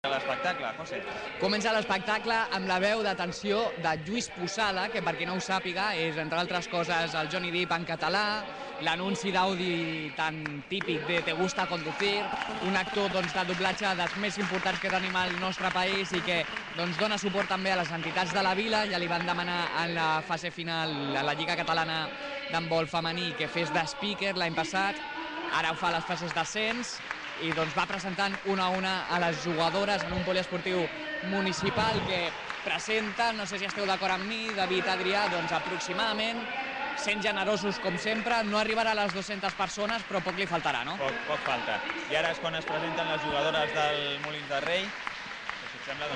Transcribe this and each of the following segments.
l'espectacle, José. Comença l'espectacle amb la veu d'atenció de Lluís Posada, que per qui no ho sàpiga és, entre altres coses, el Johnny Depp en català, l'anunci d'Audi tan típic de Te gusta conducir, un actor de doblatge dels més importants que tenim al nostre país i que dona suport també a les entitats de la vila. Ja li van demanar en la fase final a la Lliga Catalana d'handbol femení que fes de speaker l'any passat, ara ho fa a les fases d'ascens i va presentant una a una a les jugadores en un poliesportiu municipal que presenta, no sé si esteu d'acord amb mi, David, Adrià, aproximadament, sent generosos com sempre, no arribarà a les 200 persones, però poc li faltarà, no? Poc falta. I ara és quan es presenten les jugadores del Molins de Rei. Si et sembla,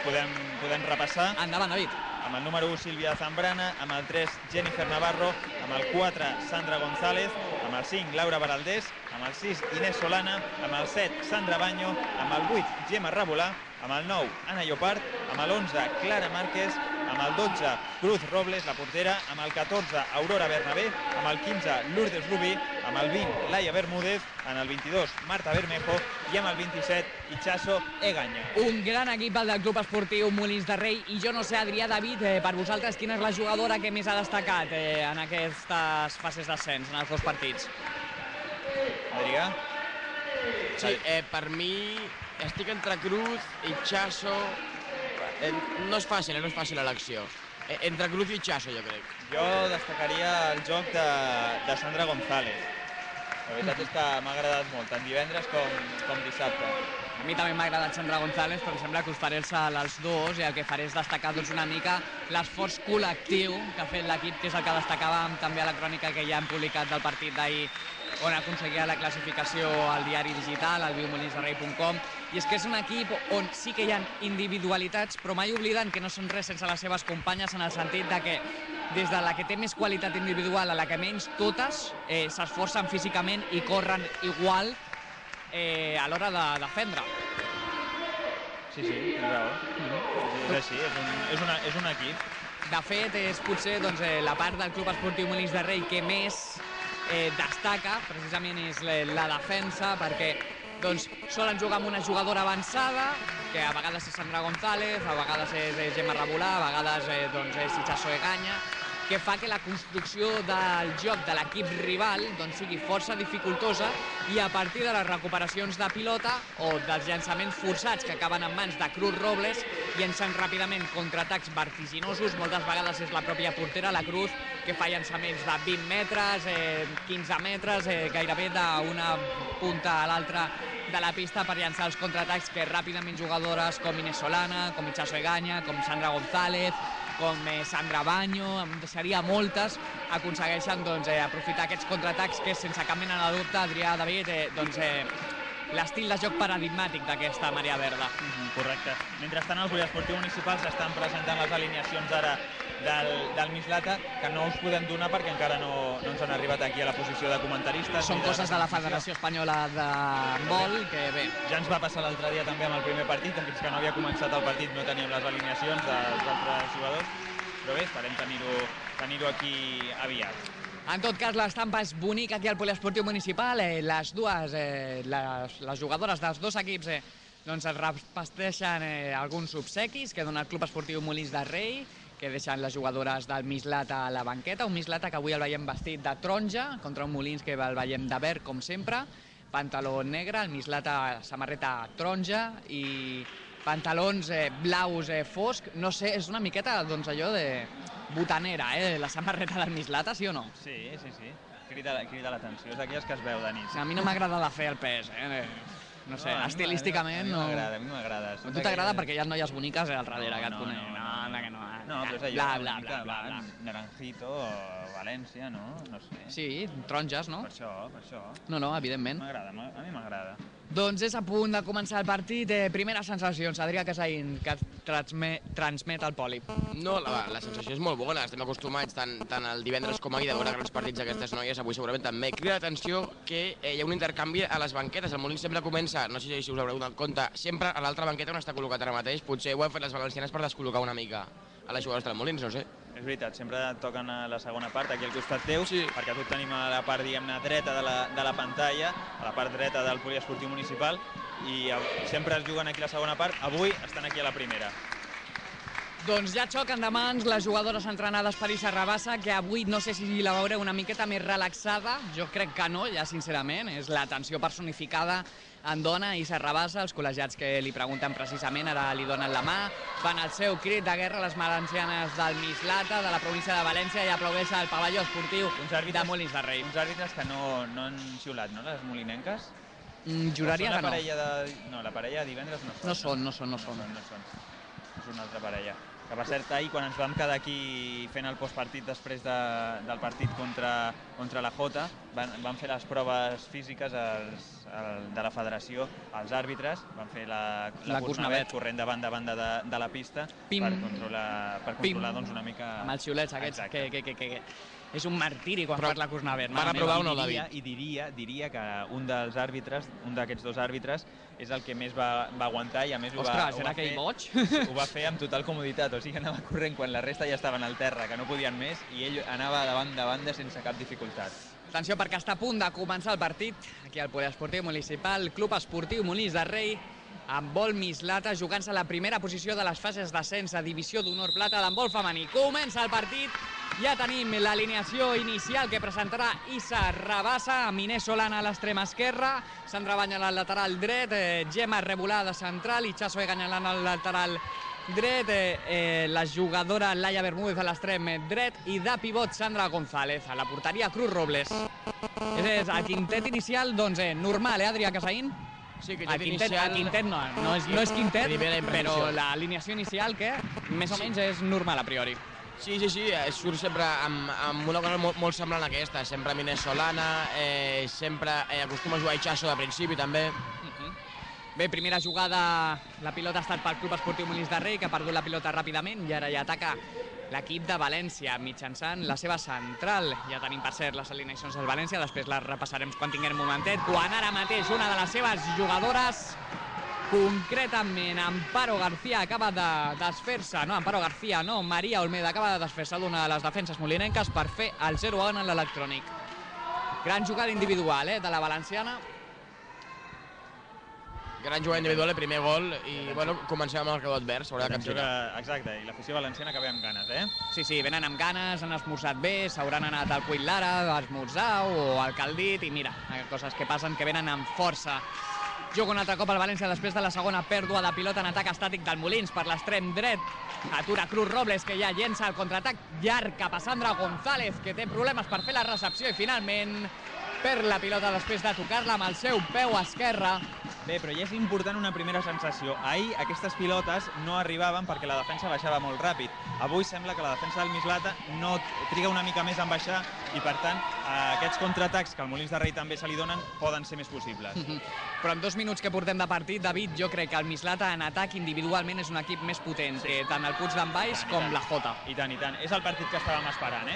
podem repassar. Endavant, David. Amb el número 1, Sílvia Zambrana, amb el 3, Jennifer Navarro, amb el 4, Sandra González, amb el 5, Laura Baraldés, amb el 6, Inés Solana, amb el 7, Sandra Baño, amb el 8, Gemma Rabolà, amb el 9, Anna Llopart, amb el 11, Clara Márquez, amb el 12, Cruz Robles, la portera, amb el 14, Aurora Bernabé, amb el 15, Lourdes Rubí, amb el 20, Laia Bermúdez, en el 22, Marta Bermejo i amb el 27, Itxaso Egaña. Un gran equip el del Club Esportiu Molins de Rei i jo no sé, Adrià, David, per vosaltres quina és la jugadora que més ha destacat en aquestes fases d'ascens, en els dos partits? Adrià? Sí, per mi estic entre Cruz i Itxaso. No és fàcil l'elecció. Entre Cruz i Itxaso, jo crec. Jo destacaria el joc de Sandra González. La veritat és que m'ha agradat molt, tant divendres com dissabte. A mi també m'ha agradat Sandra González, però em sembla que us faré el salt als dos i el que faré és destacar una mica l'esforç col·lectiu que ha fet l'equip, que és el que destacàvem també a la crònica que ja hem publicat del partit d'ahir, on aconseguia la classificació al diari digital, al viumolinsderrei.com, i és que és un equip on sí que hi ha individualitats, però mai obliden que no són res sense les seves companyes, en el sentit de que des de la que té més qualitat individual a la que menys, totes s'esforcen físicament i corren igual a l'hora de defendre. Sí, tens raó. És així, és un equip. De fet, és potser la part del Club Esportiu Molins de Rei que més destaca, precisament és la defensa, perquè solen jugar amb una jugadora avançada, que a vegades és Sandra González, a vegades és Gemma Rabolà, a vegades és Itxaso Egaña, que fa que la construcció del joc de l'equip rival sigui força dificultosa i a partir de les recuperacions de pilota o dels llançaments forçats que acaben en mans de Cruz Robles llencen ràpidament contraatacs vertiginosos. Moltes vegades és la pròpia portera, la Cruz, que fa llançaments de 20 metres, 15 metres, gairebé d'una punta a l'altra de la pista per llançar els contraatacs que ràpidament jugadores com Inés Solana, com Itxaso Egaña, com Sandra González, com Sandra Baño, em deixaria moltes, aconsegueixen aprofitar aquests contraatacs que, sense cap mena de dubte, Adrià, David, l'estil de joc paradigmàtic d'aquesta Marea Verda. Correcte. Mentrestant, al poliesportiu municipal s'estan presentant les alineacions ara del Mislata, que no us podem donar perquè encara no ens han arribat aquí a la posició de comentaristes. Són coses de la Federació Espanyola d'Handbol, que bé... Ja ens va passar l'altre dia també amb el primer partit, que fins que no havia començat el partit no teníem les alineacions dels altres jugadors, però bé, esperem tenir-ho aquí aviat. En tot cas, l'estampa és bonica aquí al poliesportiu municipal. Les jugadores dels dos equips es repasteixen alguns obsequis que dona el Club Esportiu Molins de Rei, que deixen les jugadores del Mislata a la banqueta, un Mislata que avui el veiem vestit de taronja, contra un Molins que el veiem de verd, com sempre, pantaló negre, el Mislata samarreta taronja i pantalons blaus fosc. No sé, és una miqueta allò de botanera, la samarreta del Mislata, sí o no? Sí. Crida l'atenció, és d'aquelles que es veu de nit. A mi no m'agrada de fer el pes, no sé, estilísticament no... A mi m'agrada. A tu t'agrada perquè hi ha noies boniques al darrere que et conec. No, però és allò, Naranjito, València, no? No sé. Sí, taronges, no? Per això. No, evidentment. A mi m'agrada. Doncs és a punt de començar el partit. Primeres sensacions, Adrià Casaín, que transmet el poli. No, la sensació és molt bona. Estem acostumats tant el divendres com ahir de veure grans partits d'aquestes noies. Avui segurament també. Crida l'atenció que hi ha un intercanvi a les banquetes. El Molins sempre comença, no sé si us haureu donat compte, sempre a l'altra banqueta on està col·locat ara mateix. Potser ho han fet les valencianes per descol·locar una mica a les jugadores del Molins, no sé. És veritat, sempre et toquen a la segona part, aquí al costat teu, perquè tu tenim a la part, diguem-ne, dreta de la pantalla, a la part dreta del poliesportiu municipal, i sempre es juguen aquí a la segona part, avui estan aquí a la primera. Doncs ja xoquen de mans les jugadores entrenades per Issa Rabassa, que avui no sé si la veureu una miqueta més relaxada, jo crec que no, ja sincerament, és la tensió personificada en dona Issa Rabassa, els col·legiats que li pregunten precisament, ara li donen la mà, fan el seu crit de guerra a les valencianes del Mislata, de la província de València, i aplaudeixen el pavelló esportiu de Molins de Rei. Uns àrbitres que no han xiulat, no, les molinenques? Juraria que no. No, la parella de divendres no són. No són. És una altra parella. Que per cert, ahir, quan ens vam quedar aquí fent el postpartit després del partit contra la Jota, van fer les proves físiques de la federació, els àrbitres, van fer la curs navet corrent de banda a banda de la pista per controlar doncs, una mica... Amb els xiulets aquests, que és un martiri quan fas la curs navet. Van aprovar o no, David? I diria que un dels àrbitres, un d'aquests dos àrbitres, és el que més va aguantar i a més ho va fer amb total comoditat, o sigui, anava corrent quan la resta ja estaven al terra, que no podien més, i ell anava de banda sense cap dificultat. Atenció, perquè està a punt de començar el partit, aquí al poliesportiu municipal, Club Esportiu Molins de Rei, amb vol Mislata, jugant-se la primera posició de les fases d'ascens a Divisió d'Honor Plata d'handbol femení. Comença el partit, ja tenim l'alineació inicial que presentarà Issa Rabassa, amb Inés Solana a l'extrem esquerra, Sandra Banya al lateral dret, Gemma Rebolà de central, Itxaso Eganyalan al lateral dret, la jugadora Laia Bermúdez a l'extrem dret i de pivot Sandra González, a la porteria Cruz Robles. És el quintet inicial, doncs, normal, Adrià Casaín? Sí, que el quintet no és quintet, però l'alineació inicial, que més o menys és normal a priori. Sí, surt sempre amb una cosa molt semblant a aquesta, sempre amb Inés Solana, sempre acostuma a jugar Itxaso de principi també. Bé, primera jugada, la pilota ha estat pel Club Esportiu Molins de Rei, que ha perdut la pilota ràpidament i ara ja ataca l'equip de València mitjançant la seva central. Ja tenim per cert les alineacions del València, després les repassarem quan tinguem un momentet, quan ara mateix una de les seves jugadores, concretament Amparo García, acaba de desfer-se, Maria Olmeda acaba de desfer-se d'una de les defenses molinenques per fer el 0-1 en l'electrònic. Gran jugada individual de la valenciana. Gran jugada individual, el primer gol, i bueno, comencem amb el marcador advers, s'haurà de capgirar. Exacte, i l'afició valenciana que ve amb ganes, Sí, venen amb ganes, han esmorzat bé, s'hauran anat al Cuit Lara a esmorzar o al Caldit, i mira, coses que passen, que venen amb força. Juga un altre cop al València després de la segona pèrdua de pilota en atac estàtic del Molins per l'extrem dret. Atura Cruz Robles, que ja llença el contraatac llarg cap a Sandra González, que té problemes per fer la recepció i finalment perd la pilota després de tocar-la amb el seu peu esquerre. Bé, però ja és important una primera sensació. Ahir aquestes pilotes no arribaven perquè la defensa baixava molt ràpid. Avui sembla que la defensa del Mislata no triga una mica més en baixar i, per tant, aquests contraatacs que al Molins de Rei també se li donen poden ser més possibles. Però en 2 minuts que portem de partit, David, jo crec que el Mislata en atac individualment és un equip més potent que tant el Puig d'en Valls com la Jota. I tant. És el partit que estàvem esperant,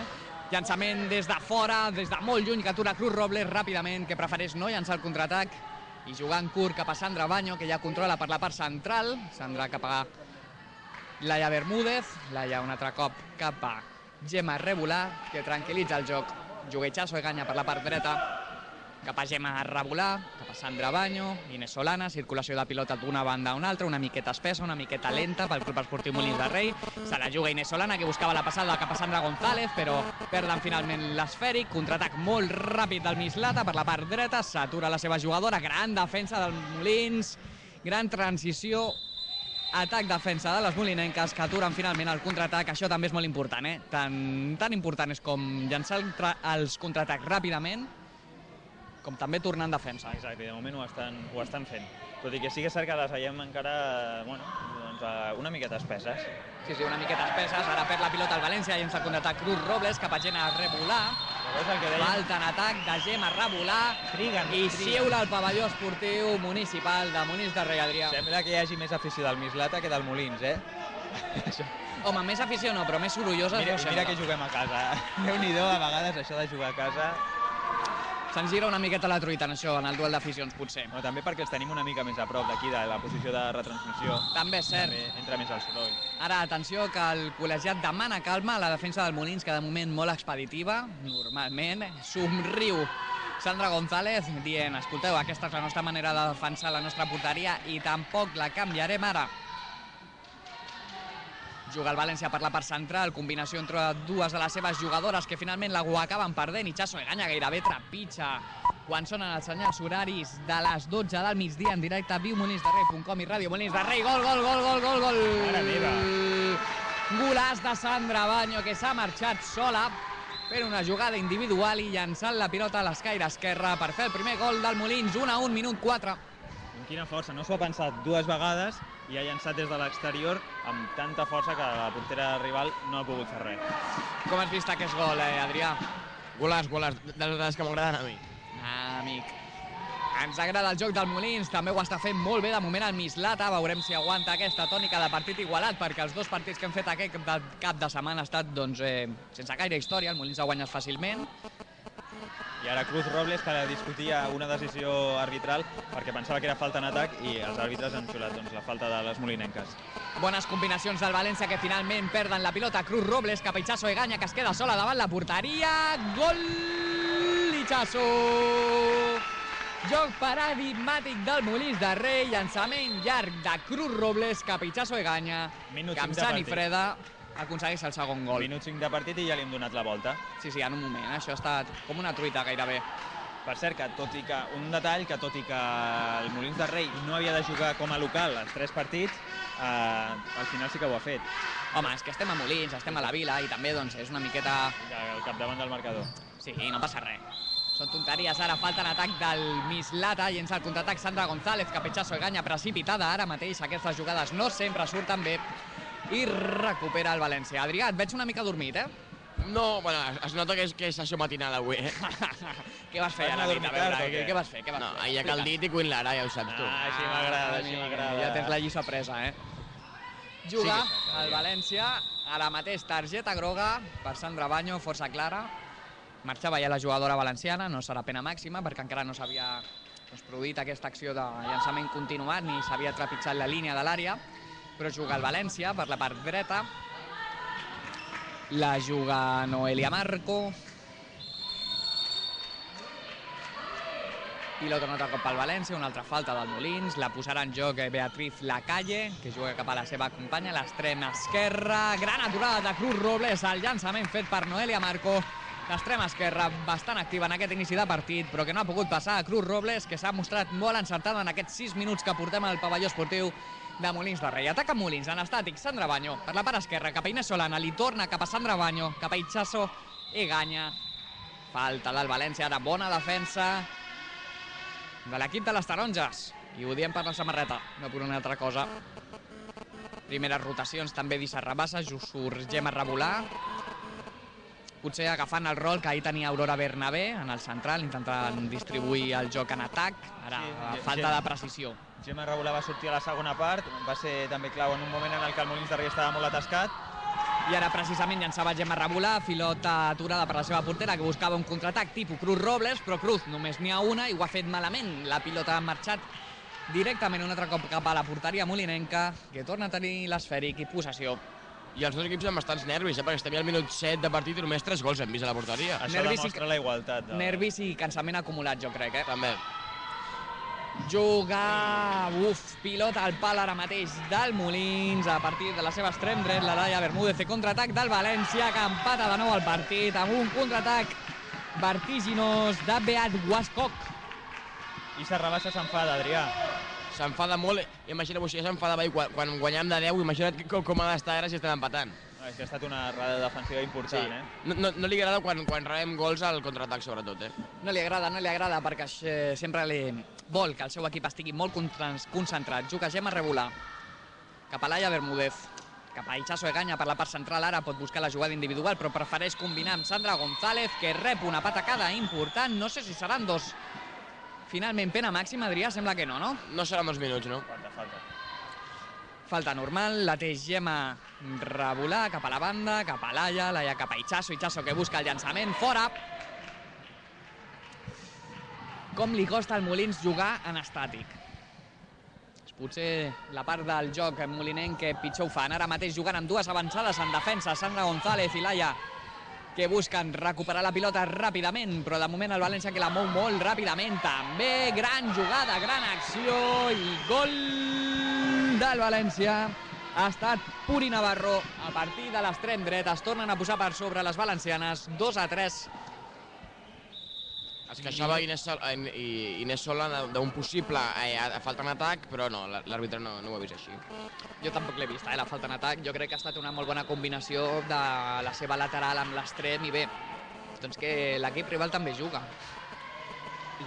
Llançament des de fora, des de molt lluny, que atura Cruz Robles ràpidament, que prefereix no llançar el contraatac, i jugant curt cap a Sandra Banyo, que ja controla per la part central. Sandra cap a Laia Bermúdez, Laia un altre cop cap a Gemma Rebolà, que tranquil·litza el joc. Juguetxasso Eganya per la part dreta, cap a Gemma Rebolà, cap a Sandra Banyo, Inés Solana, circulació de pilota d'una banda a una altra, una miqueta espessa, una miqueta lenta pel Club Esportiu Molins de Rei. Se la juga Inés Solana, que buscava la passada cap a Sandra González, però perden finalment l'esfèric. Contraatac molt ràpid del Mislata per la part dreta, s'atura la seva jugadora, gran defensa del Molins, gran transició, atac-defensa de les molinenques, que aturen finalment el contraatac. Això també és molt important, Tan important és com llançar els contraatacs ràpidament, com també tornar en defensa. Exacte, de moment ho estan fent. Tot i que sí que és cert que les veiem encara una miqueta espesses. Sí, una miqueta espesses. Ara perd la pilota al València, llença el contraatac Cruz Robles cap a Gemma Rebolà. Falta en atac de Gemma Rebolà i xiula el pavelló esportiu municipal de Molins de Rei, Adrià. Sembla que hi hagi més afició del Mislata que del Molins, Home, més afició no, però més sorolloses no sembla. Mira que juguem a casa. Déu-n'hi-do, a vegades, això de jugar a casa... se'ns gira una miqueta la truita en això, en el duel d'aficions, potser. No, també perquè els tenim una mica més a prop d'aquí, de la posició de retransmissió. També és cert. També entra més el soroll. Ara, atenció, que el col·legiat demana calma a la defensa del Molins, que de moment molt expeditiva, normalment. Somriu Sandra González dient, escolteu, aquesta és la nostra manera de defensar la nostra porteria i tampoc la canviarem ara. Juga el València per la part central, combinació entre dues de les seves jugadores que finalment la acaben perdent. Itxaso Egaña gairebé trepitja quan sonen els senyals horaris de les 12 del migdia en directe a viumolinsderrei.com i Ràdio Molins de Rei. Gol, gol, gol, gol, gol, gol! Mare meva! Golàs de Sandra Baño, que s'ha marxat sola per una jugada individual i llançant la pilota a l'escaire esquerra per fer el primer gol del Molins, 1-1, minut 4. Amb quina força, no s'ho ha pensat dues vegades i ha llançat des de l'exterior amb tanta força que la portera rival no ha pogut fer res. Com has vist aquest gol, Adrià? Golàs, de les que m'agraden a mi. Amic. Ens agrada el joc del Molins, també ho està fent molt bé de moment el Mislata, veurem si aguanta aquesta tònica de partit igualat, perquè els dos partits que hem fet aquest cap de setmana ha estat sense gaire història, el Molins ha guanyat fàcilment. I ara Cruz Robles, que discutia una decisió arbitral perquè pensava que era falta en atac i els àrbitres han xulat la falta de les molinenques. Bones combinacions del València que finalment perden la pilota. Cruz Robles, cap a Itxaso Egaña, que es queda sola davant la porteria. Gol! Itxaso! Joc paradigmàtic del Molins de Rei, llançament llarg de Cruz Robles, cap a Itxaso Egaña, que amb sang i freda aconsegueix el segon gol. Minut 5 de partit i ja li hem donat la volta. Sí, en un moment, això ha estat com una truita gairebé. Per cert, que tot i que el Molins de Rei no havia de jugar com a local els 3 partits, al final sí que ho ha fet. Home, és que estem a Molins, estem a la Vila i també és una miqueta... Al capdavant del marcador. Sí, no passa res. Són tonteries, ara falta en atac del Mislata, llença el contraatac Sandra González, cap a Itxaso Egaña, precipitada ara mateix. Aquestes jugades no sempre surten bé i recupera el València. Adrià, et veig una mica dormit, No, bueno, es nota que és això matinal avui, Què vas fer a la nit? A veure, què vas fer? No, ahir a Caldit i Queen Lara, ja ho saps tu. Així m'agrada, Ja tens la lliçó presa, Juga el València, ara mateix targeta groga per Sandra Baño, força clara. Marxava ja la jugadora valenciana, no serà pena màxima perquè encara no s'havia produït aquesta acció de llançament continuat ni s'havia trepitjat la línia de l'àrea, però juga el València per la part dreta. La juga Noelia Marco. Pilota un altre cop pel València, una altra falta del Molins. La posarà en joc Beatriz Lacalle, que juga cap a la seva companya, l'extrem esquerra. Gran aturada de Cruz Robles, el llançament fet per Noelia Marco. L'extrema esquerra bastant activa en aquest inici de partit, però que no ha pogut passar a Cruz Robles, que s'ha mostrat molt encertada en aquests 6 minuts que portem al pavelló esportiu de Molins de Rei. Ataca Molins, en estàtic, Sandra Baño, per la part esquerra, cap a Inés Solana, li torna cap a Sandra Baño, cap a Itxaso Egaña. Falta del València, ara bona defensa de l'equip de les taronges. I ho diem per la samarreta, no per una altra cosa. Primeres rotacions també d'Issa Rabassa, just surt Gemma Rebolà. Potser agafant el rol que ahir tenia Aurora Bernabé en el central, intentant distribuir el joc en atac. Ara, falta de precisió. Gemma Rebolà va sortir a la segona part, va ser també clau en un moment en el que el Molins de Rei estava molt atascat. I ara precisament llançava Gemma Rebolà, pilota aturada per la seva portera, que buscava un contraatac tipus Cruz Robles, però Cruz només n'hi ha una i ho ha fet malament. La pilota ha marxat directament un altre cop cap a la porteria molinenca, que torna a tenir l'esfèric i possessió. I els dos equips amb bastants nervis, perquè estem al minut 7 de partit i només 3 gols hem vist a la porteria. Això demostra la igualtat. Nervis i cansament acumulat, jo crec, També. Juga, pilota al pal ara mateix del Molins, a partir de la seva extrem dret, la Laia Bermúdez, i contraatac del València, que empata de nou el partit, amb un contraatac vertiginós de Beat Guascoc. Issa Rabassa s'enfada, Adrià. S'enfada molt, imagina-vos si ja s'enfadava quan guanyàvem de 10, imagina't com ha d'estar ara si estem empatant. És que ha estat una errada defensiva important, No li agrada quan rebem gols al contraatac, sobretot, No li agrada, perquè sempre vol que el seu equip estigui molt concentrat. Juga Gemma Rebolà, cap a Laia Bermúdez, cap a Itxaso Egaña per la part central, ara pot buscar la jugada individual, però prefereix combinar amb Sandra González, que rep una patacada important, no sé si seran dos. Finalment, pena màxima, Adrià, sembla que no, no? No seran 2 minuts, no? Falta normal, la té Gemma Rebolà, cap a la banda, cap a Laia cap a Itxaso que busca el llançament, fora. com li costa al Molins jugar en estàtic. És potser la part del joc molinenc que pitjor ho fan. Ara mateix jugant amb dues avançades en defensa, Sandra González i Laia, que busquen recuperar la pilota ràpidament, però de moment el València que la mou molt ràpidament també. Gran jugada, gran acció i gol del València. Ha estat Puri Navarro a partir de l'extrem dret. Es tornen a posar per sobre les valencianes, 2-3. Es queixava Inés Sola d'un possible falta en atac, però no, l'àrbitre no ho ha vist així. Jo tampoc l'he vist, la falta en atac. Jo crec que ha estat una molt bona combinació de la seva lateral amb l'extrem i bé, doncs que l'equip rival també juga.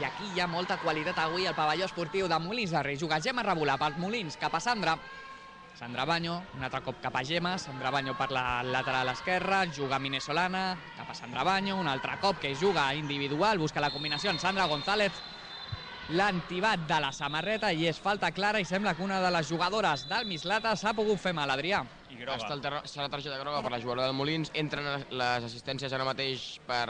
I aquí hi ha molta qualitat avui al pavelló esportiu de Molins de Rei. Juga Gemma Rebula per Molins cap a Sandra. Sandra Baño, un altre cop cap a Gemma, Sandra Baño per la lateral esquerra, juga Inés Solana, cap a Sandra Baño, un altre cop que juga individual, busca la combinació amb Sandra González, l'han tibat de la samarreta i és falta clara i sembla que una de les jugadores del Mislata s'ha pogut fer mal, Adrià. I groga. Serà targeta groga per la jugadora del Molins. Entren les assistències ara mateix per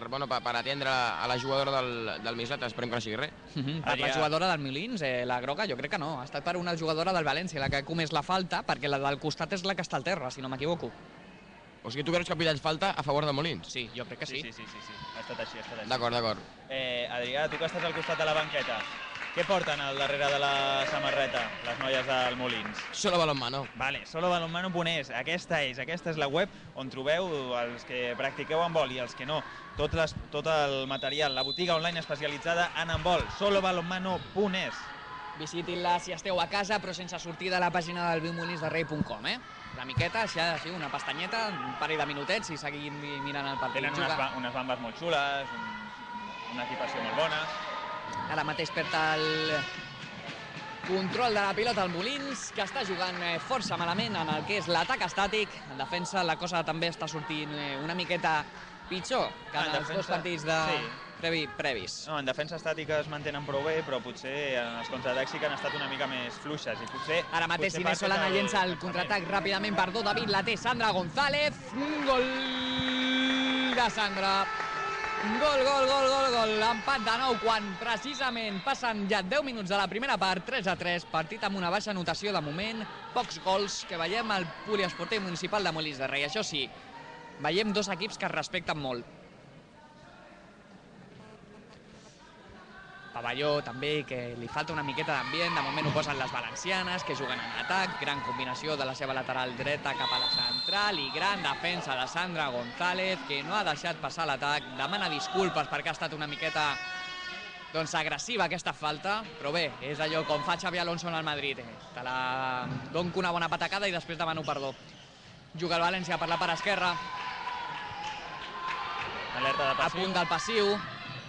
atendre a la jugadora del Mislata. Esperem que no sigui res. Per la jugadora del Molins, la groga, jo crec que no. Ha estat per una jugadora del València la que ha comès la falta, perquè la del costat és la que està al terra, si no m'equivoco. O sigui, tu creus que ha pitat falta a favor de Molins? Sí, jo crec que sí. Sí. Ha estat així, D'acord. Adrià, tu que estàs al costat de la banqueta, què porten al darrere de la samarreta les noies del Molins? Solo balonmano. Vale, solobalonmano.es. Aquesta és la web on trobeu els que practiqueu handbol i els que no. Tot el material, la botiga online especialitzada en handbol. Solobalonmano.es. Visitin-la si esteu a casa, però sense sortir de la pàgina del viumolinsderrei.com, Una miqueta, així, una pestanyeta, un parell de minutets i seguim mirant el partit. Tenen unes bambes molt xules, una equipació molt bona. Ara mateix perd el control de la pilota al Molins, que està jugant força malament en el que és l'atac estàtic. En defensa la cosa també està sortint una miqueta pitjor que en els dos partits previs. No, en defensa estàtica es mantenen prou bé, però potser en els contraatacs sí que han estat una mica més fluixes. I potser ara mateix Inés Solana llença el contraatac ràpidament per David, la té Sandra González. Gol de Sandra. Gol. Empat de nou quan precisament passen ja 10 minuts de la primera part, 3-3, partit amb una baixa anotació de moment, pocs gols que veiem al Poliesportiu Municipal de Molins de Rei. Això sí, veiem dos equips que es respecten molt. Pavelló també, que li falta una miqueta d'ambient, de moment ho posen les valencianes, que juguen en atac, gran combinació de la seva lateral dreta cap a la central i gran defensa de Sandra González, que no ha deixat passar l'atac, demana disculpes perquè ha estat una miqueta agressiva aquesta falta, però bé, és allò com fa Xavi Alonso en el Madrid, te la dono una bona patacada i després demano perdó. Juga el València per la part esquerra, alerta de passiu. A punt del passiu,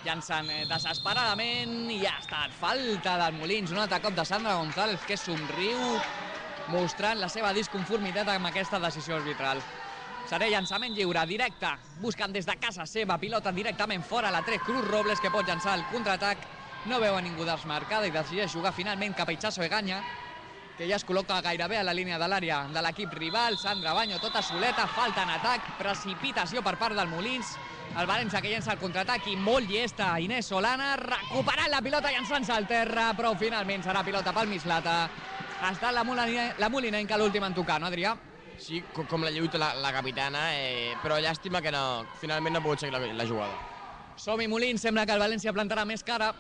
llancen desesperadament i ha estat falta del Molins. Un altre cop de Sandra González, que somriu mostrant la seva disconformitat amb aquesta decisió arbitral. Seré llançament lliure, directe. Busquen des de casa seva, pilota directament fora. La trec Cruz Robles, que pot llançar el contraatac. No veu a ningú desmarcada i decideix jugar finalment cap a Itxaso Egaña, que ja es col·loca gairebé a la línia de l'àrea de l'equip rival. Sandra Baño tota soleta, falta en atac, precipitació per part del Molins. El València que llença el contraatac i molt llesta Inés Solana, recuperant la pilota, llançant-se al terra, però finalment serà pilota pel Mislata. Ha estat la molinenca l'última en tocar, no, Adrià? Sí, com la lluita la capitana, però llàstima que finalment no ha pogut seguir la jugada. Som-hi, Molins, sembla que el València plantarà més cara.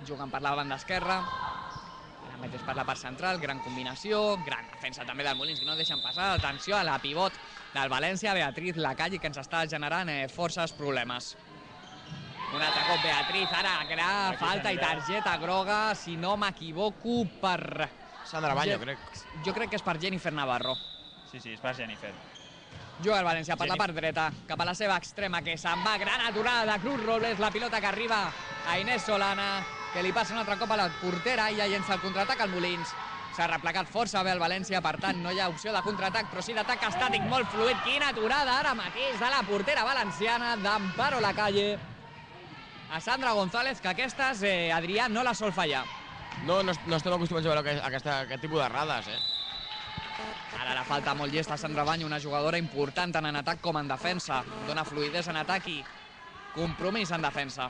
Juguen per la banda esquerra, ara mateix per la part central, gran combinació, gran defensa també del Molins, que no deixen passar. Atenció a la pivot del València, Beatriz Lacalle, que ens està generant forces problemes. Un altre cop Beatriz, ara gran falta i targeta groga, si no m'equivoco, per Sandra Baño, crec. Jo crec que és per Jennifer Navarro. Sí, és per Jennifer. Juga el València per la part dreta, cap a la seva extrema, que se'n va, gran aturada de Cruz Robles, la pilota que arriba a Inés Solana, que li passa un altre cop a la portera i ja llença el contraatac al Molins. S'ha replegat força bé el València, per tant no hi ha opció de contraatac, però sí d'atac estàtic molt fluid. Quina aturada ara mateix de la portera valenciana d'Amparo Lacalle a Sandra González, que aquestes, Adrià, no la sol fallar. No estem acostumats a veure aquest tipus d'errades, Ara la falta molt llesta a Sandra Baño, una jugadora important tant en atac com en defensa. Dona fluidesa en atac i compromís en defensa.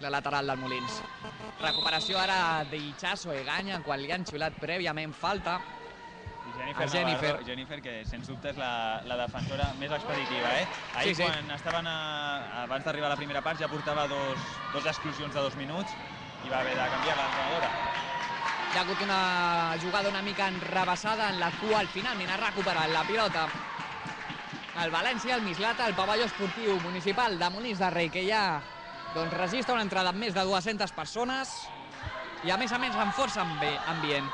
la lateral del Molins. Recuperació ara d'Ichazo Egaña, quan li han xiulat prèviament falta. I Jennifer, que sens dubte és la defensora més expeditiva. Ahir, quan estaven abans d'arribar a la primera part, ja portava dos exclusions de 2 minuts i va haver de canviar l'entrenadora. Hi ha hagut una jugada una mica enrabassada en la qual finalment ha recuperat la pilota el València, el Mislata, el pavelló esportiu municipal de Molins de Rei, que ja registra una entrada amb més de 200 persones i a més amb força ambient.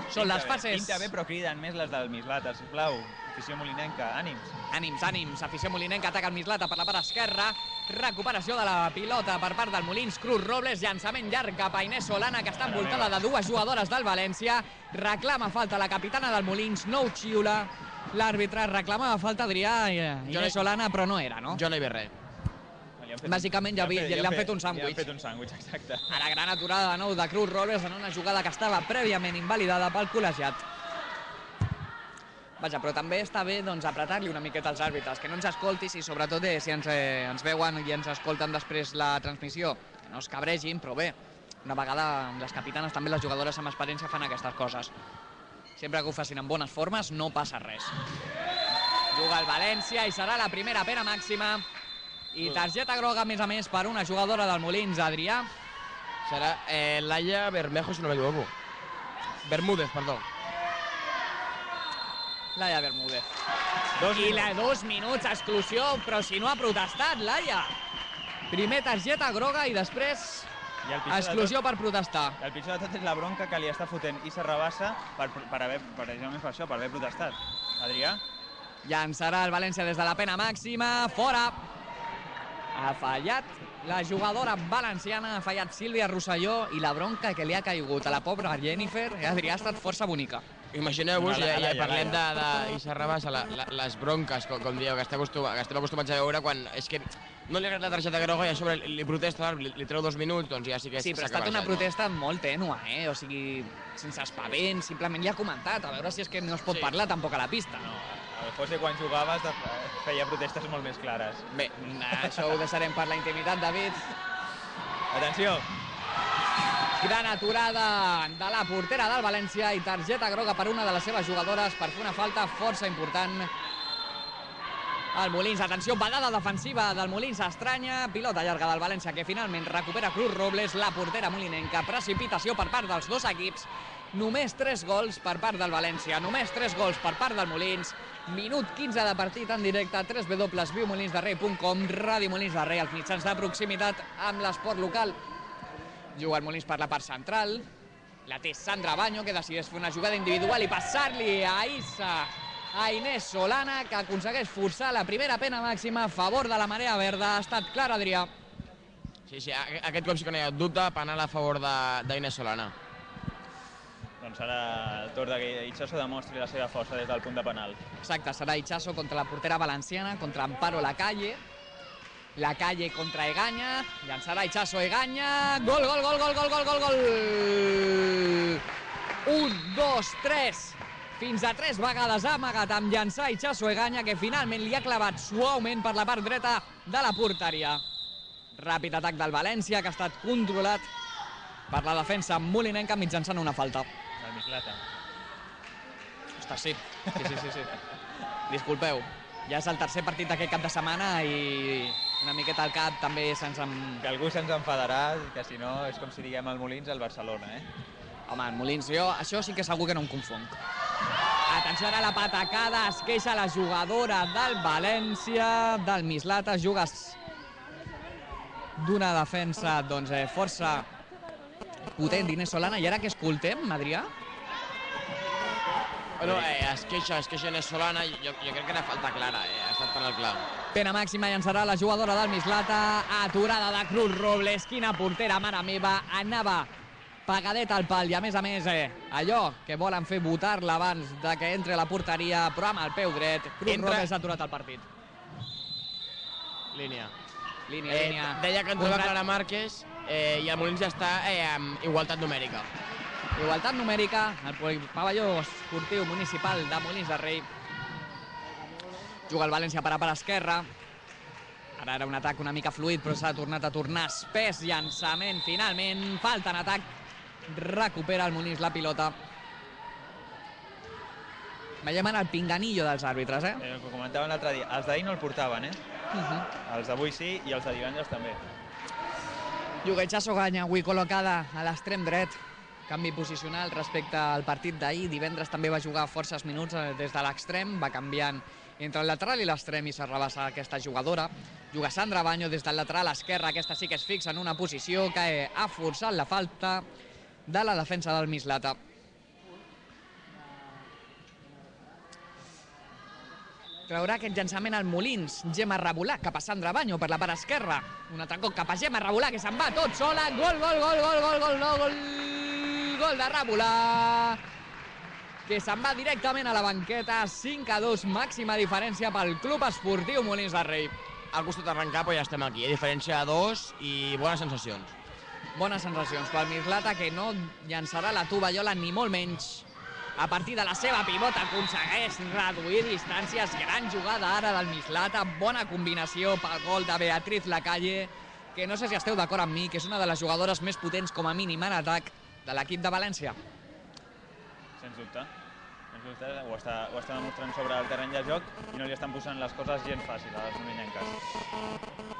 Són les fases... Pinta bé, però criden més les del Mislata, sisplau. Afició molinenca, ànims. Ànims. Afició molinenca ataca el Mislata per la part esquerra. Recuperació de la pilota per part del Molins. Cruz Robles, llançament llarg cap a Inés Solana, que està envoltada de 2 jugadores del València. Reclama falta la capitana del Molins, no ho xiula. L'àrbitre reclamava falta, Adrià, Inés Solana, però no era, no? Jo no hi ve res. Bàsicament li han fet un sàndwich. Li han fet un sàndwich, exacte. A la gran aturada de nou de Cruz Robles en una jugada que estava prèviament invalidada pel col·legiat. Vaja, però també està bé apretar-li una miqueta als àrbitres, que no ens escoltis i sobretot si ens veuen i ens escolten després la transmissió, que no es cabregin, però bé, una vegada les capitanes, també les jugadores amb experiència fan aquestes coses. Sempre que ho facin en bones formes no passa res. Juga el València i serà la primera pena màxima. I targeta groga, a més, per una jugadora del Molins, Adrià. Serà Laia Bermejo, si no m'equivoco. Bermúdez, perdó. Laia Bermúdez. I la 2 minuts, exclusió, però si no ha protestat, Laia. Primer targeta groga i després exclusió per protestar. El pitjor de tot és la bronca que li està fotent Issa Rabassa precisament per això, per haver protestat. Adrià? Llançarà el València des de la pena màxima, fora. Ha fallat la jugadora valenciana, ha fallat Sílvia Rosselló i la bronca que li ha caigut a la pobra Jennifer, Adrià, ha estat força bonica. Imagineu-vos, ja parlem d'Issa Rabassa, les bronques, com dieu, que estem acostumats a veure quan és que no li ha agradat la targeta groga i a sobre li protesta, li treu 2 minuts, doncs ja sí que... Sí, però ha estat una protesta molt tènua, o sigui, sense espavent, simplement li ha comentat, a veure si és que no es pot parlar tampoc a la pista. No, el José quan jugaves feia protestes molt més clares. Bé, això ho deixarem per la intimitat, David. Atenció! Gran aturada de la portera del València i targeta groga per una de les seves jugadores per fer una falta força important. El Molins, atenció, badada defensiva del Molins estranya, pilota llarga del València que finalment recupera Cruz Robles, la portera molinenca, precipitació per part dels dos equips, només 3 gols per part del València, només 3 gols per part del Molins, minut 15 de partit en directe, www.viumolinsderrei.com, Ràdio Molins de Rei, els mitjans de proximitat amb l'esport local. Juga el Molins per la part central, la té Sandra Baño, que decideix fer una jugada individual i passar-li a Inés Solana, que aconsegueix forçar la primera pena màxima a favor de la marea verda. Ha estat clar, Adrià. Sí, aquest cop sí que no hi ha dubte, penal a favor d'Inés Solana. Doncs serà el torn que Ichazo demostri la seva força des del punt de penal. Exacte, serà Ichazo contra la portera valenciana, contra Amparo Lacalle. Lacalle contra Egaña, llançarà Ichazo Egaña, gol, gol, gol, gol, gol, gol, gol, gol! 1, 2, 3, fins a 3 vegades ha amagat amb llançar Ichazo Egaña, que finalment li ha clavat suaument per la part dreta de la porteria. Ràpid atac del València, que ha estat controlat per la defensa molinenca mitjançant una falta. El Mislata. Ostres, sí. Disculpeu, ja és el tercer partit d'aquest cap de setmana i una miqueta al cap també se'ns... Que algú se'ns enfadarà, que si no és com si diguem el Molins al Barcelona, Home, el Molins, jo això sí que segur que no em confonc. Atenció ara a la patacada, es queixa la jugadora del València, del Mislata, jugues d'una defensa doncs força potent d'Inés Solana. I ara què escoltem, Adrià? Bueno, es queixa Inés Solana, jo crec que era falta clara, ha estat penal clar. Pena màxima llançarà la jugadora del Mislata, aturada de Cruz Robles, quina portera, mare meva, anava pagadeta al pal i a més allò que volen fer votar-la abans de que entre a la porteria, però amb el peu dret, Cruz Robles ha aturat el partit. Línia. Deia que entrava Clara Márquez i el Molins ja està amb igualtat numèrica. Igualtat numèrica, el pavelló esportiu municipal de Molins de Rei. Juga el València per a part esquerra. Ara era un atac una mica fluid, però s'ha tornat a tornar espès. Llançament, finalment, falta en atac. Recupera el Molins la pilota. Veiem en el pinganillo dels àrbitres, que comentaven l'altre dia. Els d'ahir no el portaven, Els d'avui sí i els de divendres també. Yugechazo Ganya, avui col·locada a l'extrem dret. Canvi posicional respecte al partit d'ahir. Divendres també va jugar forces minuts des de l'extrem. Va canviant entre el lateral i l'extrem i s'arrabassa aquesta jugadora. Juga Sandra Baño des del lateral esquerre. Aquesta sí que es fixa en una posició que ha forçat la falta de la defensa del Mislata. Traurà aquest llançament al Molins. Gemma Rebolà cap a Sandra Baño per la part esquerra. Un altre cop cap a Gemma Rebolà, que se'n va tot sola. Gol, gol, gol, gol, gol, gol, gol, gol. Gol de Rebolà, que se'n va directament a la banqueta. 5-2, màxima diferència pel Club Esportiu Molins de Rei. Ha costat arrencar, però ja estem aquí. Diferència de 2 i bones sensacions. Bones sensacions pel Mislata, que no llançarà la tovallola ni molt menys. A partir de la seva pivota aconsegueix reduir distàncies. Gran jugada ara del Mislata. Bona combinació pel gol de Beatriz Lacalle, que no sé si esteu d'acord amb mi, que és una de les jugadores més potents com a mínim en atac de l'equip de València. Sens dubte. Ho està demostrant sobre el terreny de joc i no li estan posant les coses gens fàcils a les molинenques.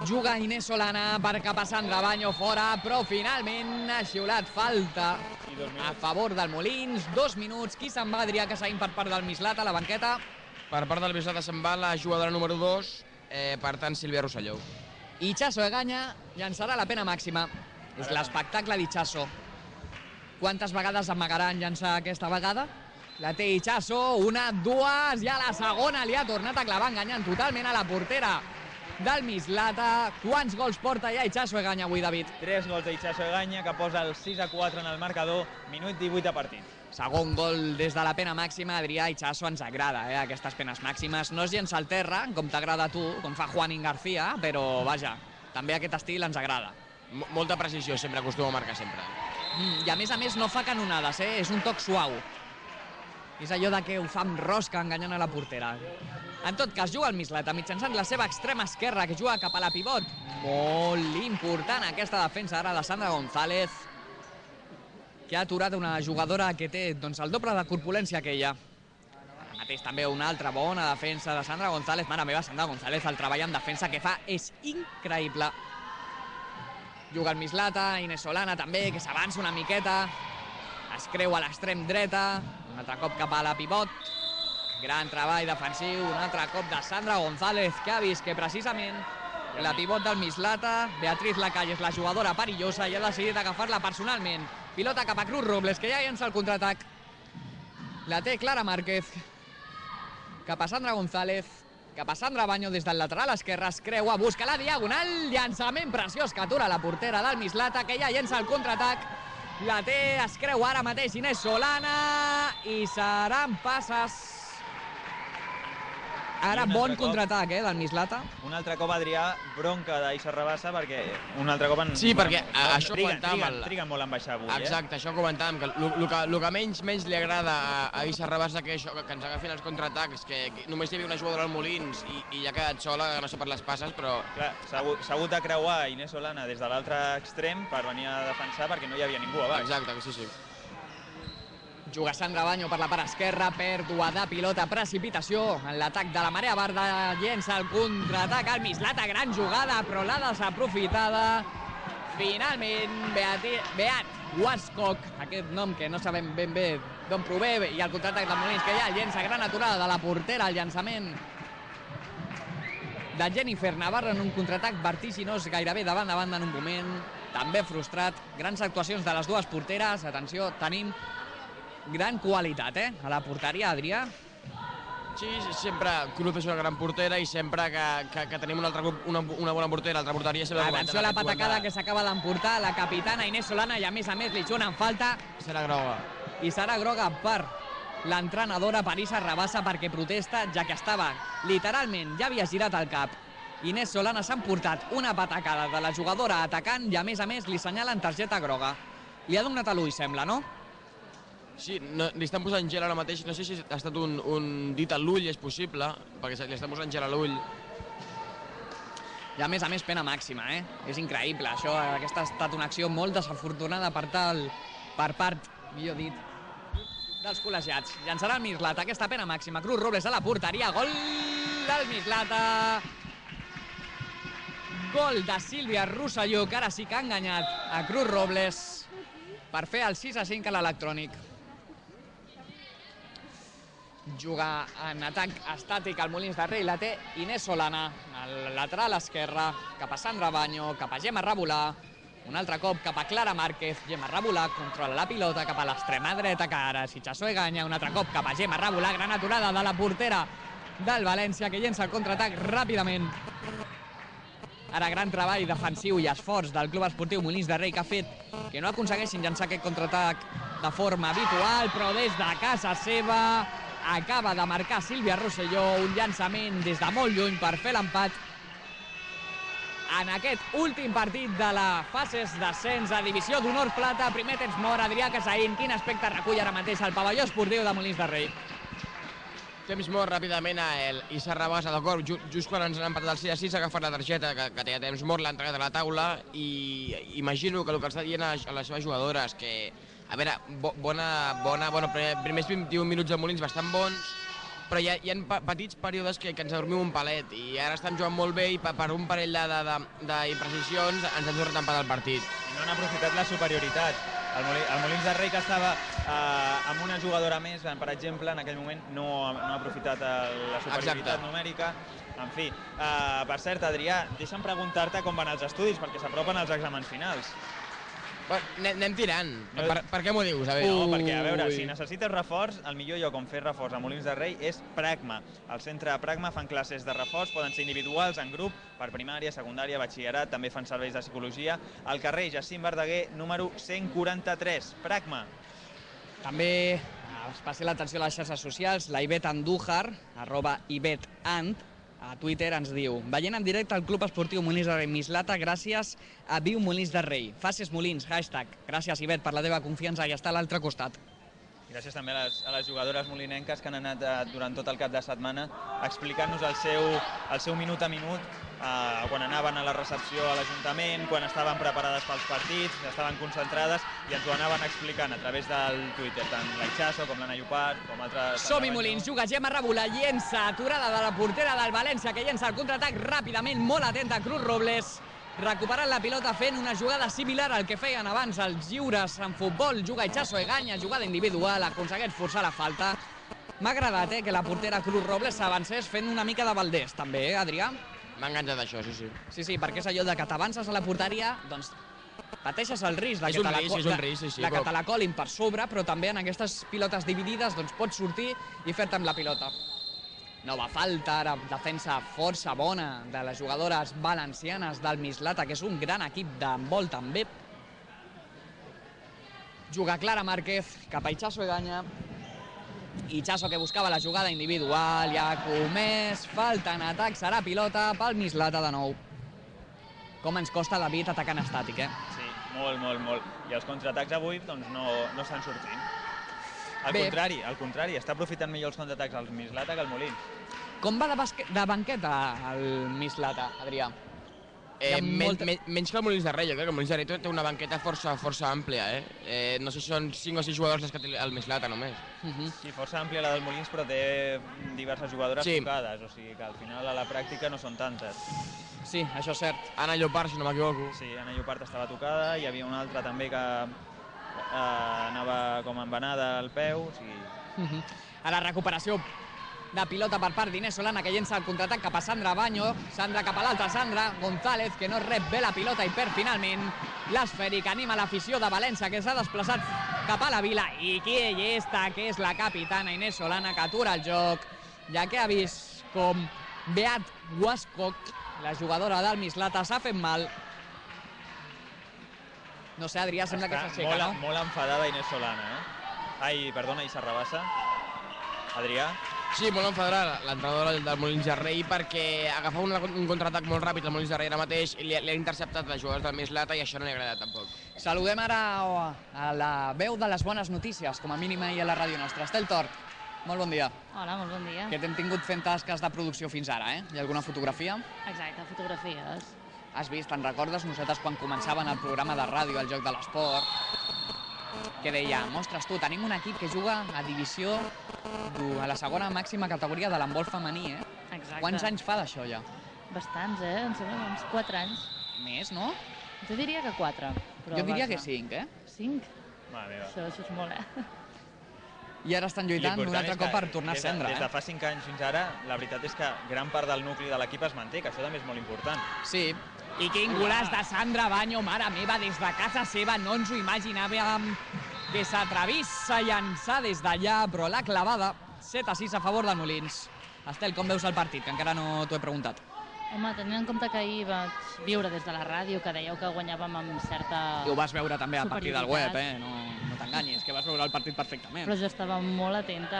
Juga Inés Solana per cap a Sandra Baño fora, però finalment ha xiulat falta a favor del Molins. 2 minuts. Qui se'n va? Adrià Casaín per part del Mislata a la banqueta. Per part del Mislata se'n va la jugadora número 2, per tant Sílvia Rosselló. Ichazo Egaña llançarà la pena màxima. És l'espectacle d'Ichazo. Quantes vegades amagarà en llançar aquesta vegada? La té Ichazo, una, dues, i a la segona li ha tornat a clavar, enganyant totalment a la portera del Mislata. Quants gols porta ja Ichazo Egaña avui, David? 3 gols d'Ichazo Egaña, que posa el 6-4 en el marcador, minut 18 de partit. Segon gol des de la pena màxima. Adrià, Ichazo ens agrada, aquestes penes màximes. No es llença al terra, com t'agrada a tu, com fa Juanín García, però vaja, també aquest estil ens agrada. Molta precisió, sempre acostuma a marcar sempre. I a més no fa canonades, és un toc suau. És allò de que ho fa amb rosca enganyant a la portera. En tot cas, juga el Mislata mitjançant la seva extrema esquerra, que juga cap a la pivot. Molt important aquesta defensa ara de Sandra González, que ha aturat una jugadora que té el doble de corpulència que ella. Ara mateix també una altra bona defensa de Sandra González. Mare meva, Sandra González, el treball en defensa que fa és increïble. Juga el Mislata, Inés Solana també, que s'avança una miqueta. Es creu a l'extrem dreta. Un altre cop cap a la pivot. Gran treball defensiu. Un altre cop de Sandra González, que ha vist que precisament la pivot del Mislata, Beatriz Lacalle, és la jugadora perillosa i ha decidit agafar-la personalment. Pilota cap a Cruz Robles, que ja llença el contraatac. La té Clara Márquez. Cap a Sandra González. Cap a Sandra Baño des del lateral esquerre. Es creua, busca la diagonal. Llançament preciós que atura la portera del Mislata, que ja llença el contraatac. La té, es creu ara mateix Inés Solana i seran passes. Ara bon contraatac del Mislata. Un altre cop, Adrià, bronca d'Issa Rabassa, perquè un altre cop... Sí, perquè això comentàvem... Triguen molt en baixar avui, Exacte, això comentàvem, que el que menys li agrada a Issa Rabassa que ens agafin els contraatacs, que només hi havia una jugadora al Molins i ja ha quedat sola, no sé per les passes, però... Clar, s'ha hagut de creuar Inés Solana des de l'altre extrem per venir a defensar perquè no hi havia ningú a baix. Exacte, sí. Juga Sandra Baño per la part esquerra, pèrdua de pilota, precipitació en l'atac de la Marea Barda, llença el contraatac al Mislata, gran jugada, però l'ha desaprofitada. Finalment, Beat Waskok, aquest nom que no sabem ben bé d'on prové, i el contraatac del Molins, que ja llença, gran aturada de la portera, el llançament de Jennifer Navarro en un contraatac vertiginós, gairebé de banda a banda en un moment, també frustrat. Grans actuacions de les dues porteres, atenció, tenim gran qualitat, a la porteria, Adrià. Sí, sempre Cruz és una gran portera i sempre que tenim una bona portera, l'altra porteria... Atenció a la patacada que s'acaba d'emportar la capitana Inés Solana i a més li xunen falta. Serà groga. I serà groga per l'entrenadora Issa Rabassa, perquè protesta, ja que estava literalment, ja havia girat el cap. Inés Solana s'ha emportat una patacada de la jugadora atacant i a més li senyalen targeta groga. Li ha donat a l'ull, sembla, no? Sí, li estan posant gel ara mateix, no sé si ha estat un dit a l'ull, és possible, perquè li estan posant gel a l'ull. I a més, pena màxima, És increïble, això. Aquesta ha estat una acció molt desafortunada per part, millor dit, dels col·legiats. Llançarà el Mislata, aquesta pena màxima. Cruz Robles a la porteria, gol del Mislata. Gol de Sílvia Rosselló, que ara sí que ha enganyat a Cruz Robles per fer el 6-5 a l'Electrònic. Juga en atac estàtic al Molins de Rei, la té Inés Solana, al lateral esquerre, cap a Sandra Baño, cap a Gemma Rebolà, un altre cop cap a Clara Márquez, Gemma Rebolà controla la pilota cap a l'extrema dreta, que ara és Itxaso Egaña, un altre cop cap a Gemma Rebolà, gran aturada de la portera del València, que llença el contraatac ràpidament. Ara gran treball defensiu i esforç del Club Esportiu Molins de Rei, que ha fet que no aconsegueixin llançar aquest contraatac de forma habitual, però des de casa seva acaba de marcar Sílvia Rosselló, un llançament des de molt lluny per fer l'empat en aquest últim partit de la fases d'ascens a Divisió d'Honor Plata. Primer temps mort, Adrià Casaín. Quin aspecte recull ara mateix el pavelló esportiu de Molins de Rei? Temps mort ràpidament a el Issa Rabassa, d'acord, just quan ens han empatat el 6-6 ha agafat la targeta que té temps mort, l'ha entregat a la taula i imagino que el que està dient a les seves jugadores que, a veure, primers 21 minuts de Molins bastant bons, però hi ha petits períodes que ens adormim un palet i ara estan jugant molt bé i per un parell d'imprecisions ens han tornat a empatar el partit. I no han aprofitat la superioritat. El Molins de Rei, que estava amb una jugadora més, per exemple, en aquell moment no ha aprofitat la superioritat numèrica. En fi, per cert, Adrià, deixa'm preguntar-te com van els estudis, perquè s'apropen els exàmens finals. Anem tirant. Per què m'ho dius? No, perquè, a veure, si necessites reforç, el millor lloc on fer reforç a Molins de Rei és Pragma. Al centre Pragma fan classes de reforç, poden ser individuals, en grup, per primària, secundària, batxillerat, també fan serveis de psicologia. Al carrer Jacint Verdaguer, número 143, Pragma. També especial atenció a les xarxes socials, la Ivet Andújar, @ivetant, a Twitter ens diu: veient en directe el Club Esportiu Molins de Rei Mislata gràcies a Viu Molins de Rei. Faces Molins, hashtag. Gràcies, Ivet, per la teva confiança i està a l'altre costat. Gràcies també a les jugadores molinenques que han anat durant tot el cap de setmana explicant-nos el seu minut a minut quan anaven a la recepció a l'Ajuntament, quan estaven preparades pels partits, estaven concentrades i ens ho anaven explicant a través del Twitter, tant la Itxaso com l'Anna Llopart, com altres... Som-hi, Molins, juga Gemma Rebolà, llença, aturada de la portera del València, que llença el contraatac ràpidament, molt atenta, Cruz Robles, recuperant la pilota fent una jugada similar al que feien abans els lliures en futbol. Juga Itxaso Egaña, jugada individual, aconsegueix forçar la falta. M'ha agradat que la portera Cruz Robles s'avancés fent una mica de Valdés, també, Adrià? M'ha enganxat això, sí. Sí, perquè és allò de que t'avances a la porteria, doncs pateixes el risc de que te la colin per sobre, però també en aquestes pilotes dividides doncs pots sortir i fer-te amb la pilota. Nova falta, ara defensa força bona de les jugadores valencianes del Mislata, que és un gran equip d'handbol també. Juga Clara Márquez cap a Itxaso Egaña. Itxaso, que buscava la jugada individual, ja comès, falta en atac, serà pilota pel Mislata de nou. Com ens costa, David, atacant estàtic, Sí, molt. I els contraatacs avui doncs, no estan sortint. Al contrari, està aprofitant millor els contraatacs al Mislata que al Molins. Com va de banqueta el Mislata, Adrià? Menys que el Molins de Rei, jo crec que el Molins de Rei té una banqueta força àmplia, No sé si són 5 o 6 jugadors les que té el Mislata només. Sí, força àmplia la del Molins, però té diverses jugadores tocades, o sigui que al final a la pràctica no són tantes. Sí, això és cert. Anna Llopart, si no m'equivoco. Sí, Anna Llopart estava tocada, hi havia una altra també que anava com embenada al peu, o sigui... Ara recuperació de pilota per part d'Inés Solana, que llença el contraatac cap a Sandra Baño. Sandra cap a l'altra, Sandra González, que no rep bé la pilota i perd finalment l'esfèric. Anima l'afició de València, que s'ha desplaçat cap a la vila. I qui està, que és la capitana Inés Solana, que atura el joc, ja que ha vist com Beat Guascoc, la jugadora del Mislata, s'ha fet mal. No sé, Adrià, sembla que s'aixeca, no? Molt enfadada Inés Solana, Issa Rabassa. Adrià? Sí, molt enfadada l'entrenadora del Molins de Rei perquè agafava un contraatac molt ràpid al Molins de Rei ara mateix i li ha interceptat les jugadores del Mislata i això no li ha agradat tampoc. Saludem ara a la veu de les bones notícies, com a mínim ahir a la ràdio nostra. Estel Tort, Molt bon dia. Hola, molt bon dia. Que t'hem tingut fent tasques de producció fins ara, Hi ha alguna fotografia? Exacte, fotografies. Has vist, te'n recordes, nosaltres quan començaven el programa de ràdio, el Joc de l'Esport, que dèiem, ostres, tu, tenim un equip que juga a divisió a la segona màxima categoria de l'handbol femení, Exacte. Quants anys fa d'això ja? Bastants, Em sembla uns 4 anys. Més, no? Jo diria que 4. Però Jo diria vaja. que 5, 5? Mare meva. Això és molt, I ara estan lluitant un L'important altre és cop que per tornar a des cendre, Des de fa 5 anys fins ara, la veritat és que gran part del nucli de l'equip es manté, que això també és molt important. Sí. I quin golaç de Sandra Baño, mare meva, des de casa seva, no ens ho imaginàvem que s'atrevís a llançar des d'allà, però la clavada, 7-6 a favor de Molins. Estel, com veus el partit, que encara no t'ho he preguntat? Home, tenint en compte que ahir vaig viure des de la ràdio que dèieu que guanyàvem amb certa... I ho vas veure també a partir del web, superioritat. No t'enganyis, que vas veure el partit perfectament. Però jo estava molt atenta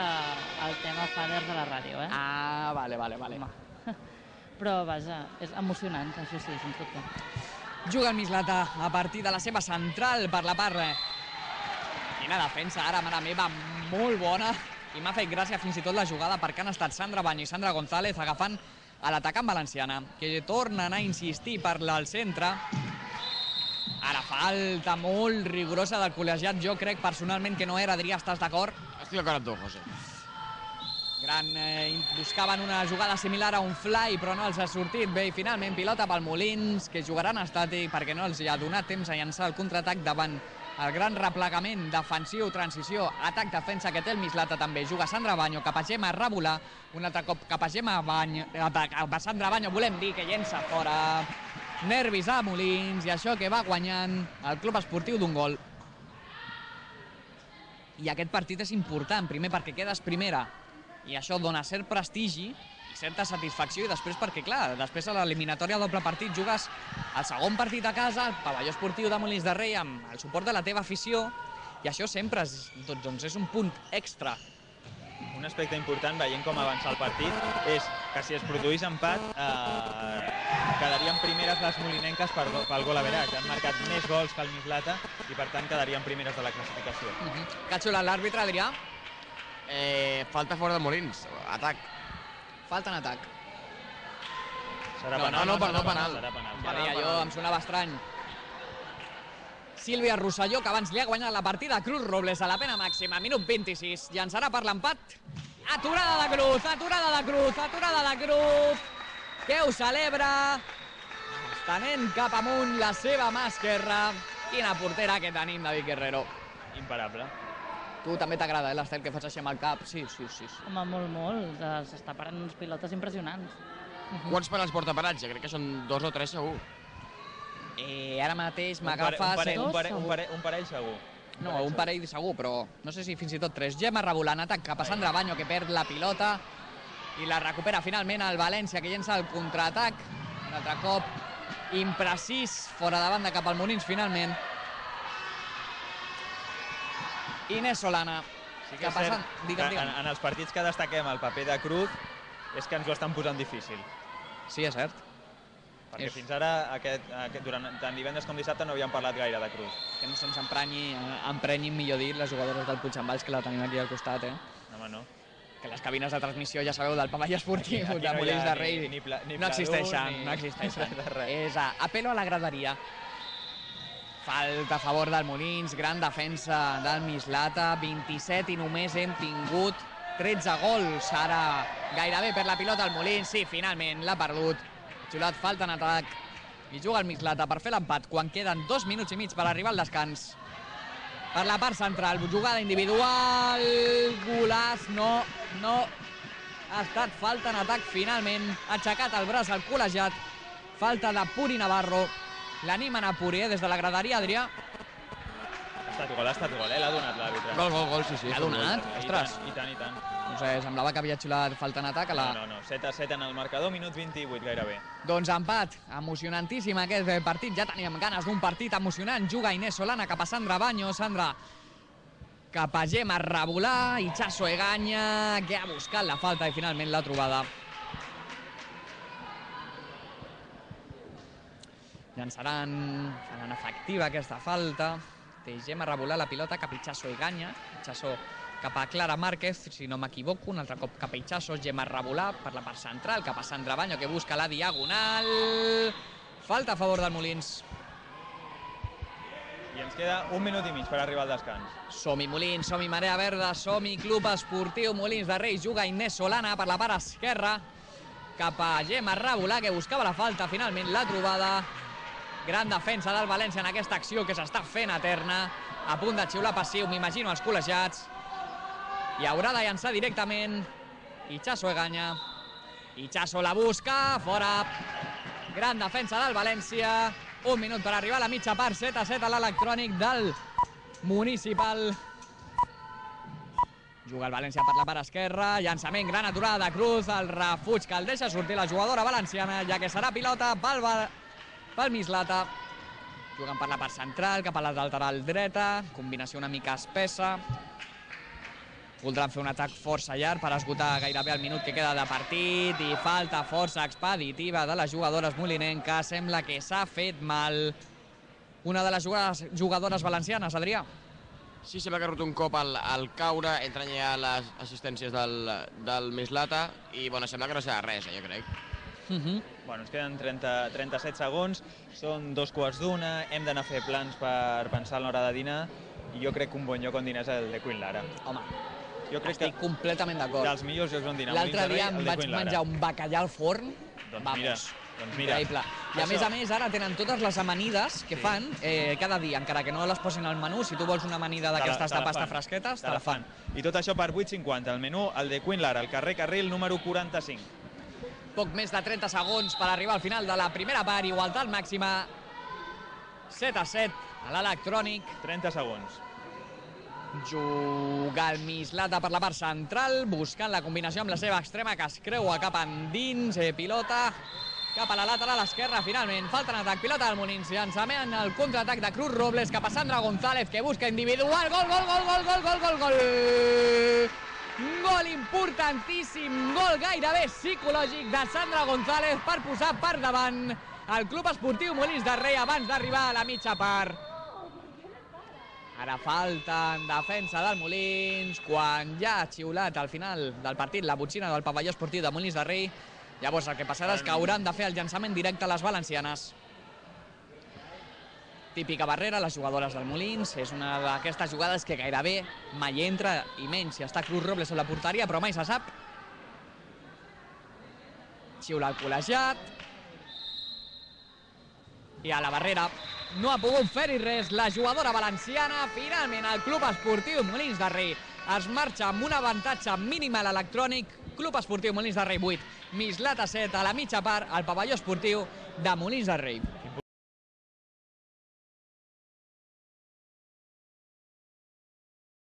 al tema faders de la ràdio, Ah, vale. Home. Però, vaja, és emocionant, això sí, sens dubte. Juga el Mislata a partir de la seva central per la part. Quina defensa ara, mare meva, molt bona. I m'ha fet gràcia fins i tot la jugada perquè han estat Sandra Baño i Sandra González agafant a l'atacant valenciana, que tornen a insistir per al centre. Ara falta molt rigorosa del col·legiat, jo crec personalment que no era. Adrià, estàs d'acord? Estic d'acord amb tu, José. Buscaven una jugada similar a un fly, però no els ha sortit bé. I finalment pilota pel Molins, que jugaran estàtic perquè no els hi ha donat temps a llançar el contraatac davant el gran replegament defensiu, transició, atac-defensa que té el Mislata també. Juga Sandra Baño cap a Gemma Rabolà, un altre cop cap a Gemma Baño, cap a Sandra Baño, volem dir que llença fora. Nervis a Molins, i això que va guanyant el Club Esportiu d'un gol. I aquest partit és important, primer perquè quedes primera, i això dona cert prestigi i certa satisfacció, i després perquè, clar, després a l'eliminatòria doble partit jugues el segon partit a casa, al pavelló esportiu de Molins de Rei, amb el suport de la teva afició, i això sempre és un punt extra. Un aspecte important, veient com avança el partit, és que si es produís empat, quedarien primeres les molinenques pel gol average. Han marcat més gols que el Mislata i, per tant, quedarien primeres de la classificació. Que ha xulat l'àrbitre, Adrià? Falta fora de Molins, atac. Falta en atac. Serà No, penal. no, perdó, penal. Serà penal. Ja deia jo, em sonava estrany. Sílvia Rosselló, que abans li ha guanyat la partida a Cruz Robles a la pena màxima, minut 26, llançarà per l'empat. Aturada de Cruz, aturada de Cruz, aturada de Cruz, que ho celebra, estenent cap amunt la seva mà esquerra. Quina portera que tenim, David Guerrero. Imparable. Tu també t'agrada, l'Estel, que faig així amb el cap? Sí. Home, molt. S'està parant uns pilotes impressionants. Quants penals porta paratge? Crec que són 2 o 3 segur. Ara mateix Un m'agafa... parell segur. No, un parell segur, però no sé si fins i tot 3. Gemma Rabolà en atac cap a Sandra Baño, que perd la pilota i la recupera finalment el València, que llença el contraatac. Un altre cop imprecís, fora de banda cap al Molins finalment. Inés Solana. Sí que és cert que en els partits que destaquem el paper de Cruz és que ens ho estan posant difícil. Sí, és cert. Perquè fins ara, durant tant divendres com dissabte, no havíem parlat gaire de Cruz. Que no se'ns emprenyin, millor dit, les jugadores del Puigdemvalls, que la tenim aquí al costat, Home, no. Que les cabines de transmissió, ja sabeu, del pavelló esportiu Aquí de no hi ha Molins de Rei ni no existeixen, pladur, no existeixen. de res. És apelo a la graderia. Falta a favor del Molins, gran defensa del Mislata, 27 i només hem tingut 13 gols. Ara gairebé per la pilota el Molins, sí, finalment l'ha perdut. Xulat falta en atac i juga el Mislata per fer l'empat quan queden 2 minuts i mig per arribar al descans. Per la part central, jugada individual, golaç, no, ha estat falta en atac finalment, ha aixecat el braç al col·legiat, falta de Puri Navarro, l'animen a Puri des de la graderia, Adrià. Ha estat gol, l'ha donat l'àrbitre. Gol, sí. L'ha donat? Ostres. I tant. No sé, semblava que havia xulat falta en atac. No, 7-7 en el marcador, minut 28 gairebé. Doncs empat, emocionantíssim aquest partit, ja teníem ganes d'un partit emocionant. Juga Inés Solana cap a Sandra Baño, Sandra cap a Gemma Rabolà, Itxaso Egaña, que ha buscat la falta i finalment l'ha trobada. Llançaran, faran efectiva aquesta falta. té Gemma Rebolà la pilota cap a Itxaso Egaña. Itxaso cap a Clara Márquez, si no m'equivoco, un altre cop cap a Itxaso, Gemma Rebolà per la part central, cap a Sandra Baño, que busca la diagonal. Falta a favor del Molins. I ens queda 1 minut i mig per arribar al descans. Som-hi Molins, som-hi Marea Verda, som-hi Club Esportiu Molins de Rei. Juga Inés Solana per la part esquerra, cap a Gemma Rebolà, que buscava la falta, finalment la trobada. Gran defensa del València en aquesta acció que s'està fent eterna. A punt de xiular passiu, m'imagino els col·legiats. I haurà de llançar directament Itxaso Egaña. Itxaso la busca, fora. Gran defensa del València. 1 minut per arribar a la mitja part, 7-7 a l'electrònic del Municipal. Juga el València per la part esquerra, llançament, gran aturada de Cruz, el refuig que el deixa sortir la jugadora valenciana, ja que serà pilota pel Mislata. Juguen per la part central, cap a la lateral dreta, combinació una mica espessa. Voldran fer un atac força llarg per esgotar gairebé el minut que queda de partit i falta força expeditiva de les jugadores molinenques. Sembla que s'ha fet mal una de les jugadores valencianes, Adrià. Sí, sembla que ha rebut un cop al caure, entren ja les assistències del Mislata i bueno, sembla que no serà res, jo crec. Bueno, ens queden 37 segons, són 2:15, hem d'anar a fer plans per pensar a l'hora de dinar i jo crec que un bon lloc on dinar és el de Queen Lara. Home, Jo crec estic completament d'acord. dels millors llocs on dinar. L'altre dia em vaig menjar un bacallà al forn. Doncs mira, increïble. I a més, ara tenen totes les amanides que fan cada dia, encara que no les posin al menú. Si tu vols una amanida d'aquestes de pasta fresquetes, te la fan. I tot això per 8,50. El menú, el de Queen Lara, al carrer Carril, número 45. Poc més de 30 segons per arribar al final de la primera part, igualtat màxima. 7-7 a l'electrònic. 30 segons. Juga el Mislata per la part central, buscant la combinació amb la seva extrema, que es creua cap endins, pilota cap a la lateral esquerra, finalment. Falta en atac, pilota del Molins, llançament al contraatac de Cruz Robles cap a Sandra González, que busca individual, gol, gol, gol, gol, gol, gol, gol, gol! Gol importantíssim, gol gairebé psicològic de Sandra González per posar per davant el Club Esportiu Molins de Rei abans d'arribar a la mitja part. Ara falta en defensa del Molins, quan ja ha xiulat al final del partit la botxina del pavelló esportiu de Molins de Rei. Llavors el que passarà és que hauran de fer el llançament directe a les valencianes. Típica barrera, les jugadores del Molins. És una d'aquestes jugades que gairebé mai entra, i menys si està Cruz Robles a la porteria, però mai se sap. Xiula el col·legiat. I a la barrera no ha pogut fer-hi res la jugadora valenciana. Finalment el Club Esportiu Molins de Rei es marxa amb un avantatge mínima a l'electrònic. Club Esportiu Molins de Rei 8, Mislata 7 a la mitja part al pavelló esportiu de Molins de Rei.